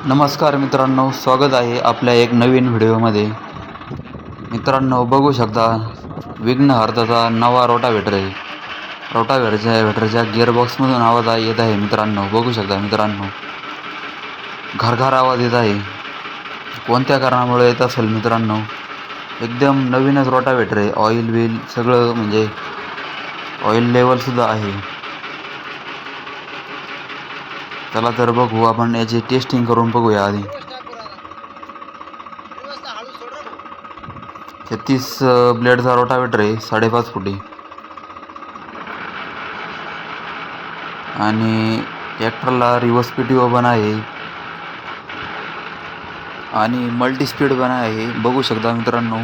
नमस्कार मित्रांनो, स्वागत आहे आपल्या एक नवीन व्हिडिओमध्ये. मित्रांनो, बघू शकता विघ्नहर्ताचा नवा रोटावेटर आहे. रोटावेटरच्या गिअरबॉक्समधून आवाज येत आहे. मित्रांनो, बघू शकता मित्रांनो, घरघर आवाज येत आहे. कोणत्या कारणामुळे येत असेल मित्रांनो? एकदम नवीनच रोटावेटर आहे. ऑइल व्हील सगळं म्हणजे ऑइल लेवलसुद्धा आहे. चला तर बघू, आपण याची टेस्टिंग करून बघूया आधी. 36 ब्लेडचा रोटावेटर आहे, 5.5 फुटी. आणि ट्रॅक्टरला रिव्हर्स पीटीओ पण आहे आणि मल्टी स्पीड पण आहे. बघू शकता मित्रांनो.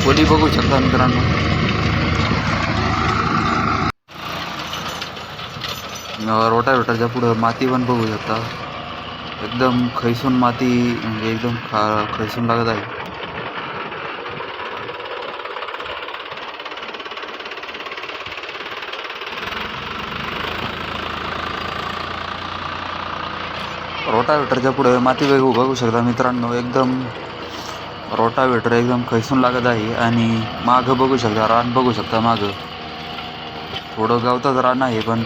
खोली बघू शकता मित्रांनो. रोटावेटरच्या पुढं माती पण बघू शकता. एकदम खैसून माती, म्हणजे एकदम खैसून लागत आहे. रोटावेटरच्या पुढे माती बघू शकता मित्रांनो. एकदम रोटावेटर एकदम खैसून लागत आहे. आणि मागं बघू शकता, रान बघू शकता. मागं थोडं गवताच रान आहे, पण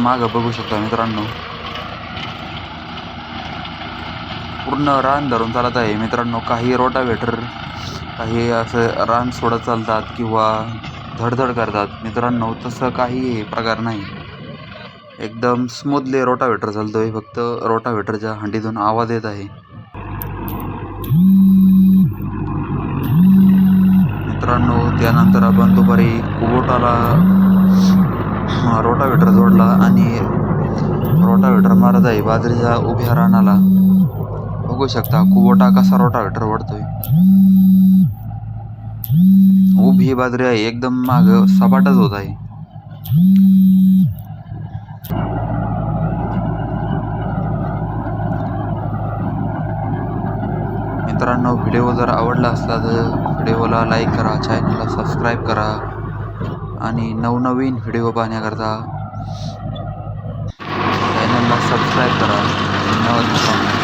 मागं बघू शकता मित्रांनो, पूर्ण रान धरून चालत आहे मित्रांनो. काही रोटावेटर काही असं रान सोडत चालतात किंवा धडधड करतात मित्रांनो. तसं काही प्रकार नाही. एकदम स्मूथली रोटावेटर चालतोय. फक्त रोटावेटरच्या हंडीतून आवाज येत आहे मित्रांनो. त्यानंतर आपण दुपारी कुबोटाला रोटावेटर जोडला आणि रोटावेटर मारत आहे बाजरीच्या उभ्या रानाला. बघू शकता कुबोटा कसा रोटावेटर ओढतोय. उभी बाजरी आहे, एकदम माग सपाटच होत आहे. मित्रांनो, व्हिडिओ जर आवडला असला तर व्हिडिओला लाईक करा, चॅनलला सबस्क्राईब करा आणि नवनवीन व्हिडिओ पाहण्याकरता चॅनलला सबस्क्राईब करा. धन्यवाद मित्रांनो.